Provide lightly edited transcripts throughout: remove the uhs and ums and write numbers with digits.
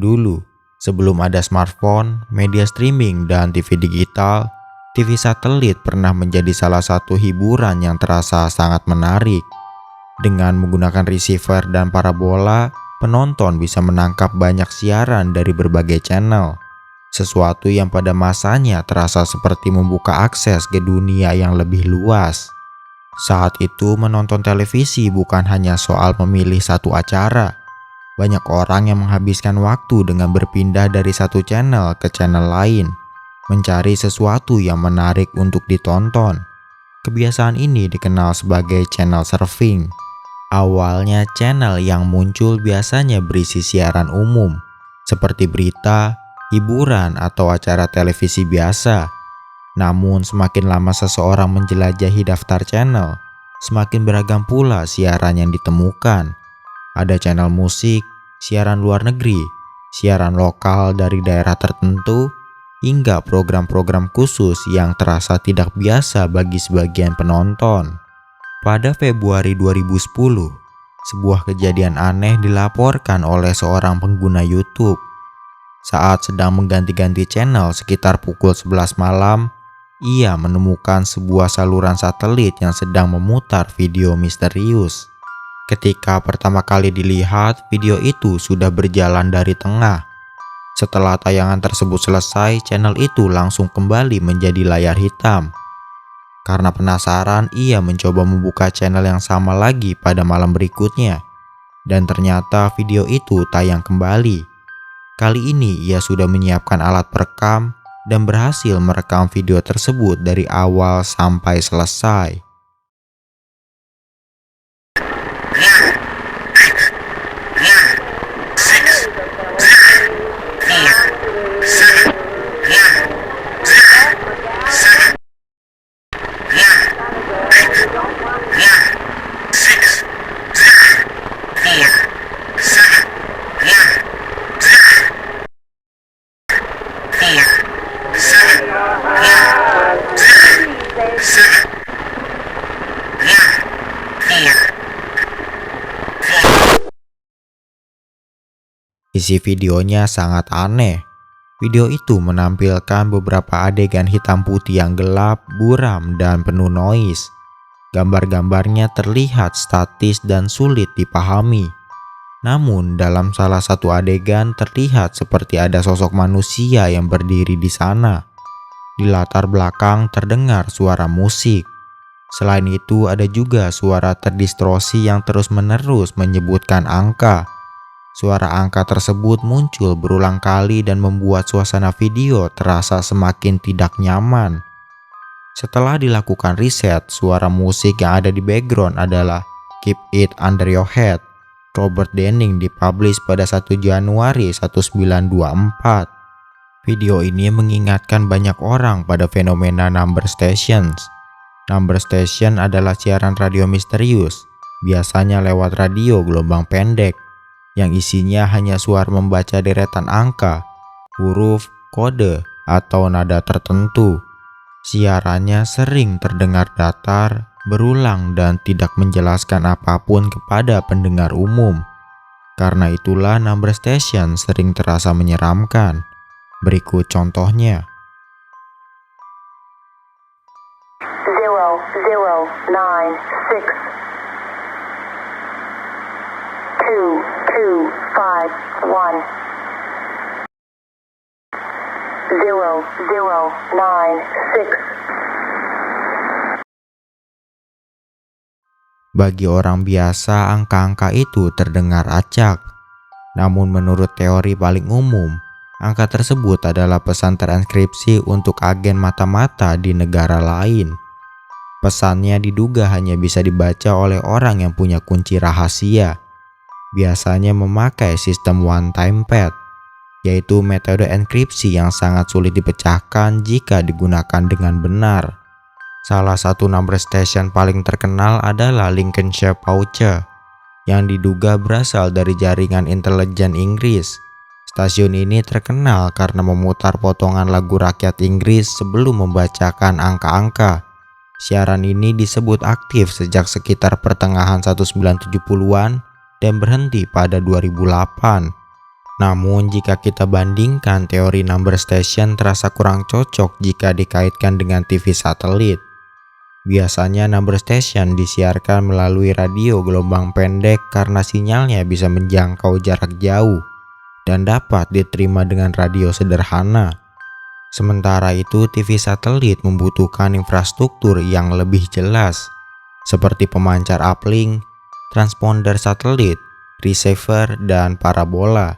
Dulu, sebelum ada smartphone, media streaming, dan TV digital, TV satelit pernah menjadi salah satu hiburan yang terasa sangat menarik. Dengan menggunakan receiver dan parabola, penonton bisa menangkap banyak siaran dari berbagai channel. Sesuatu yang pada masanya terasa seperti membuka akses ke dunia yang lebih luas. Saat itu menonton televisi bukan hanya soal memilih satu acara. Banyak orang yang menghabiskan waktu dengan berpindah dari satu channel ke channel lain, mencari sesuatu yang menarik untuk ditonton. Kebiasaan ini dikenal sebagai channel surfing. Awalnya channel yang muncul biasanya berisi siaran umum, seperti berita, hiburan, atau acara televisi biasa. Namun semakin lama seseorang menjelajahi daftar channel, semakin beragam pula siaran yang ditemukan. Ada channel musik, siaran luar negeri, siaran lokal dari daerah tertentu, hingga program-program khusus yang terasa tidak biasa bagi sebagian penonton. Pada Februari 2010, sebuah kejadian aneh dilaporkan oleh seorang pengguna YouTube. Saat sedang mengganti-ganti channel sekitar pukul 11 malam, ia menemukan sebuah saluran satelit yang sedang memutar video misterius. Ketika pertama kali dilihat, video itu sudah berjalan dari tengah. Setelah tayangan tersebut selesai, channel itu langsung kembali menjadi layar hitam. Karena penasaran, ia mencoba membuka channel yang sama lagi pada malam berikutnya. Dan ternyata video itu tayang kembali. Kali ini ia sudah menyiapkan alat perekam dan berhasil merekam video tersebut dari awal sampai selesai. Isi videonya sangat aneh. Video itu menampilkan beberapa adegan hitam putih yang gelap, buram, dan penuh noise. Gambar-gambarnya terlihat statis dan sulit dipahami. Namun dalam salah satu adegan terlihat seperti ada sosok manusia yang berdiri di sana. Di latar belakang terdengar suara musik. Selain itu ada juga suara terdistorsi yang terus-menerus menyebutkan angka. Suara angka tersebut muncul berulang kali dan membuat suasana video terasa semakin tidak nyaman. Setelah dilakukan riset, suara musik yang ada di background adalah Keep It Under Your Head, Robert Denning, dipublish pada 1 Januari 1924. Video ini mengingatkan banyak orang pada fenomena number stations. Number station adalah siaran radio misterius, biasanya lewat radio gelombang pendek, yang isinya hanya suara membaca deretan angka, huruf, kode, atau nada tertentu. Siarannya sering terdengar datar, berulang, dan tidak menjelaskan apapun kepada pendengar umum. Karena itulah number station sering terasa menyeramkan. Berikut contohnya. 0096 2251 0096. Bagi orang biasa, angka-angka itu terdengar acak. Namun menurut teori paling umum, angka tersebut adalah pesan terenkripsi untuk agen mata-mata di negara lain. Pesannya diduga hanya bisa dibaca oleh orang yang punya kunci rahasia. Biasanya memakai sistem one-time pad, yaitu metode enkripsi yang sangat sulit dipecahkan jika digunakan dengan benar. Salah satu number station paling terkenal adalah Lincolnshire Pouch, yang diduga berasal dari jaringan intelijen Inggris. Stasiun ini terkenal karena memutar potongan lagu rakyat Inggris sebelum membacakan angka-angka. Siaran ini disebut aktif sejak sekitar pertengahan 1970-an dan berhenti pada 2008. Namun jika kita bandingkan, teori number station terasa kurang cocok jika dikaitkan dengan TV satelit. Biasanya number station disiarkan melalui radio gelombang pendek karena sinyalnya bisa menjangkau jarak jauh dan dapat diterima dengan radio sederhana. Sementara itu, TV satelit membutuhkan infrastruktur yang lebih jelas, seperti pemancar uplink, transponder satelit, receiver, dan parabola.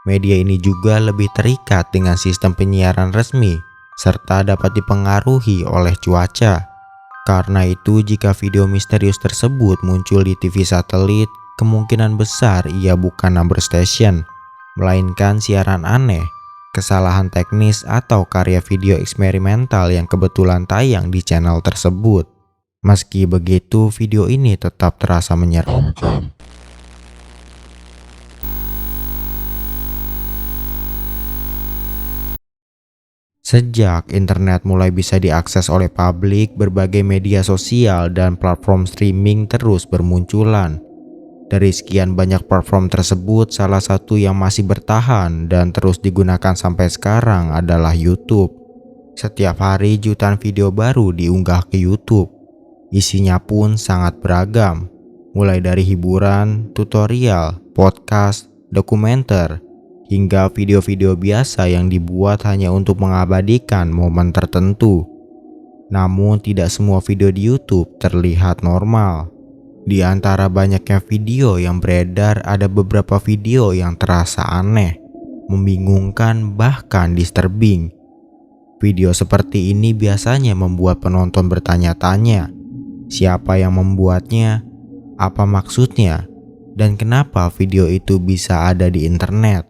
Media ini juga lebih terikat dengan sistem penyiaran resmi, serta dapat dipengaruhi oleh cuaca. Karena itu, jika video misterius tersebut muncul di TV satelit, kemungkinan besar ia bukan number station, melainkan siaran aneh, kesalahan teknis, atau karya video eksperimental yang kebetulan tayang di channel tersebut. Meski begitu, video ini tetap terasa menyeramkan. Sejak internet mulai bisa diakses oleh publik, berbagai media sosial dan platform streaming terus bermunculan. Dari sekian banyak platform tersebut, salah satu yang masih bertahan dan terus digunakan sampai sekarang adalah YouTube. Setiap hari jutaan video baru diunggah ke YouTube. Isinya pun sangat beragam, mulai dari hiburan, tutorial, podcast, dokumenter, hingga video-video biasa yang dibuat hanya untuk mengabadikan momen tertentu. Namun tidak semua video di YouTube terlihat normal. Di antara banyaknya video yang beredar, ada beberapa video yang terasa aneh, membingungkan, bahkan disturbing. Video seperti ini biasanya membuat penonton bertanya-tanya, siapa yang membuatnya, apa maksudnya, dan kenapa video itu bisa ada di internet.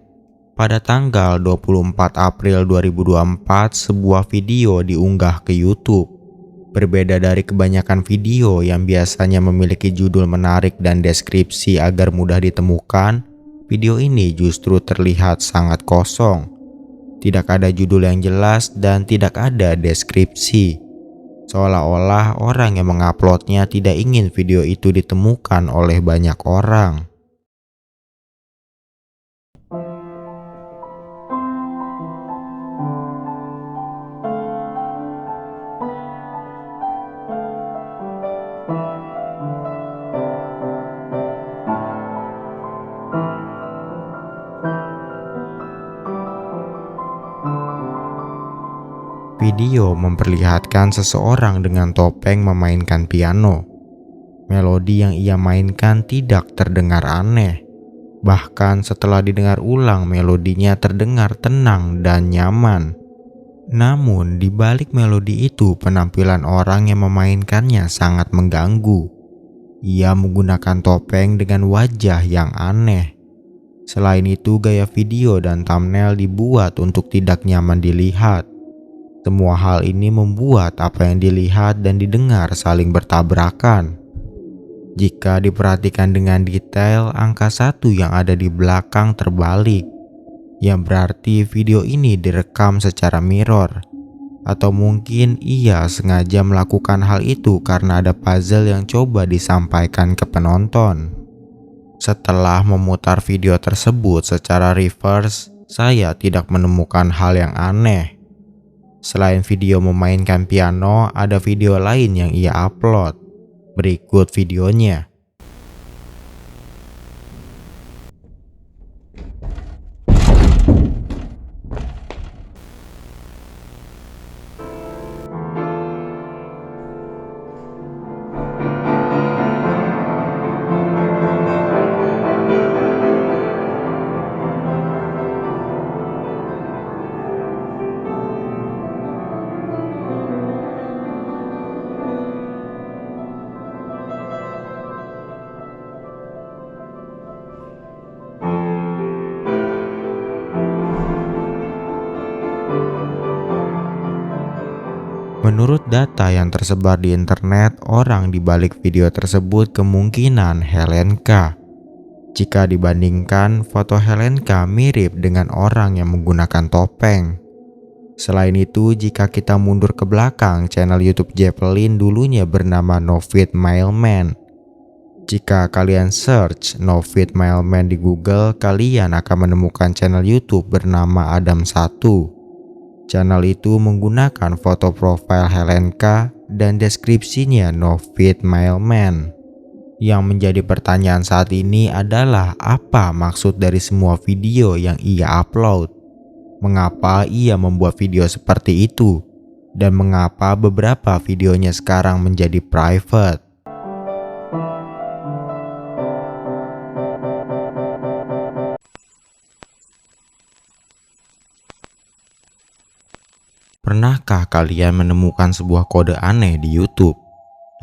Pada tanggal 24 April 2024, sebuah video diunggah ke YouTube. Berbeda dari kebanyakan video yang biasanya memiliki judul menarik dan deskripsi agar mudah ditemukan, video ini justru terlihat sangat kosong. Tidak ada judul yang jelas dan tidak ada deskripsi. Seolah-olah orang yang menguploadnya tidak ingin video itu ditemukan oleh banyak orang. Video memperlihatkan seseorang dengan topeng memainkan piano. Melodi yang ia mainkan tidak terdengar aneh. Bahkan setelah didengar ulang, melodinya terdengar tenang dan nyaman. Namun di balik melodi itu, penampilan orang yang memainkannya sangat mengganggu. Ia menggunakan topeng dengan wajah yang aneh. Selain itu, gaya video dan thumbnail dibuat untuk tidak nyaman dilihat. Semua hal ini membuat apa yang dilihat dan didengar saling bertabrakan. Jika diperhatikan dengan detail, angka 1 yang ada di belakang terbalik, yang berarti video ini direkam secara mirror. Atau mungkin ia sengaja melakukan hal itu karena ada puzzle yang coba disampaikan ke penonton. Setelah memutar video tersebut secara reverse, saya tidak menemukan hal yang aneh. Selain video memainkan piano, ada video lain yang ia upload. Berikut videonya. Menurut data yang tersebar di internet, orang di balik video tersebut kemungkinan Helenka. Jika dibandingkan, foto Helenka mirip dengan orang yang menggunakan topeng. Selain itu, jika kita mundur ke belakang, channel YouTube Zeppelin dulunya bernama Novid Mailman. Jika kalian search Novit Mailman di Google, kalian akan menemukan channel YouTube bernama Adam1. Channel itu menggunakan foto profil Helenka dan deskripsinya Novit Mailman. Yang menjadi pertanyaan saat ini adalah apa maksud dari semua video yang ia upload? Mengapa ia membuat video seperti itu? Dan mengapa beberapa videonya sekarang menjadi private? Pernahkah kalian menemukan sebuah kode aneh di YouTube?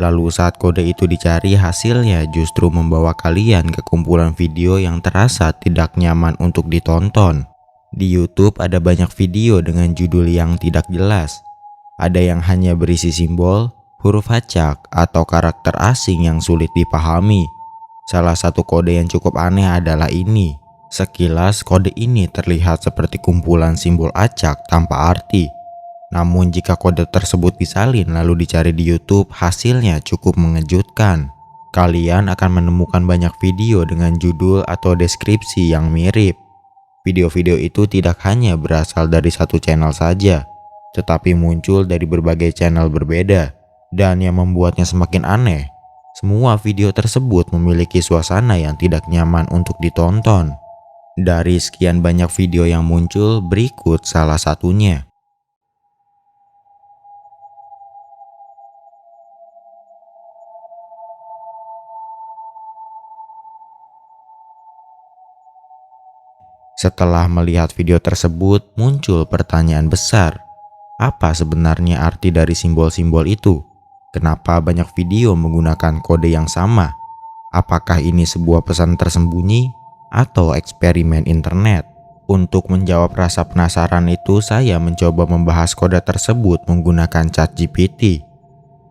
Lalu saat kode itu dicari, hasilnya justru membawa kalian ke kumpulan video yang terasa tidak nyaman untuk ditonton. Di YouTube ada banyak video dengan judul yang tidak jelas. Ada yang hanya berisi simbol, huruf acak, atau karakter asing yang sulit dipahami. Salah satu kode yang cukup aneh adalah ini. Sekilas kode ini terlihat seperti kumpulan simbol acak tanpa arti. Namun jika kode tersebut disalin lalu dicari di YouTube, hasilnya cukup mengejutkan. Kalian akan menemukan banyak video dengan judul atau deskripsi yang mirip. Video-video itu tidak hanya berasal dari satu channel saja, tetapi muncul dari berbagai channel berbeda. Dan yang membuatnya semakin aneh, semua video tersebut memiliki suasana yang tidak nyaman untuk ditonton. Dari sekian banyak video yang muncul, berikut salah satunya. Setelah melihat video tersebut, muncul pertanyaan besar. Apa sebenarnya arti dari simbol-simbol itu? Kenapa banyak video menggunakan kode yang sama? Apakah ini sebuah pesan tersembunyi atau eksperimen internet? Untuk menjawab rasa penasaran itu, saya mencoba membahas kode tersebut menggunakan ChatGPT.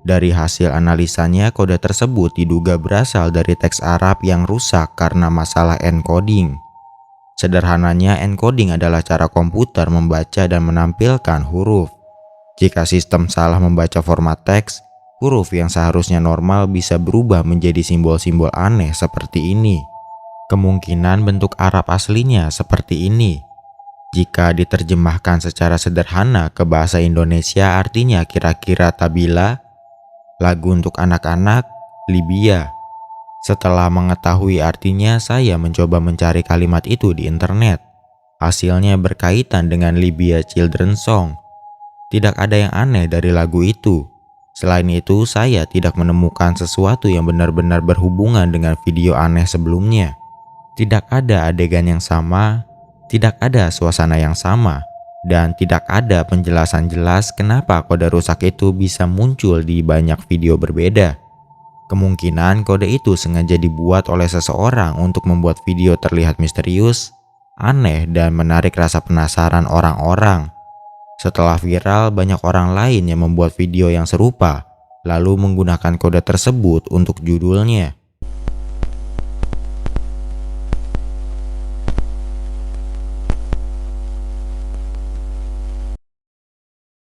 Dari hasil analisanya, kode tersebut diduga berasal dari teks Arab yang rusak karena masalah encoding. Sederhananya, encoding adalah cara komputer membaca dan menampilkan huruf. Jika sistem salah membaca format teks, huruf yang seharusnya normal bisa berubah menjadi simbol-simbol aneh seperti ini. Kemungkinan bentuk Arab aslinya seperti ini. Jika diterjemahkan secara sederhana ke bahasa Indonesia, artinya kira-kira tabila, lagu untuk anak-anak, Libya. Setelah mengetahui artinya, saya mencoba mencari kalimat itu di internet. Hasilnya berkaitan dengan Libya Children's Song. Tidak ada yang aneh dari lagu itu. Selain itu, saya tidak menemukan sesuatu yang benar-benar berhubungan dengan video aneh sebelumnya. Tidak ada adegan yang sama, tidak ada suasana yang sama, dan tidak ada penjelasan jelas kenapa kode rusak itu bisa muncul di banyak video berbeda. Kemungkinan kode itu sengaja dibuat oleh seseorang untuk membuat video terlihat misterius, aneh, dan menarik rasa penasaran orang-orang. Setelah viral, banyak orang lain yang membuat video yang serupa, lalu menggunakan kode tersebut untuk judulnya.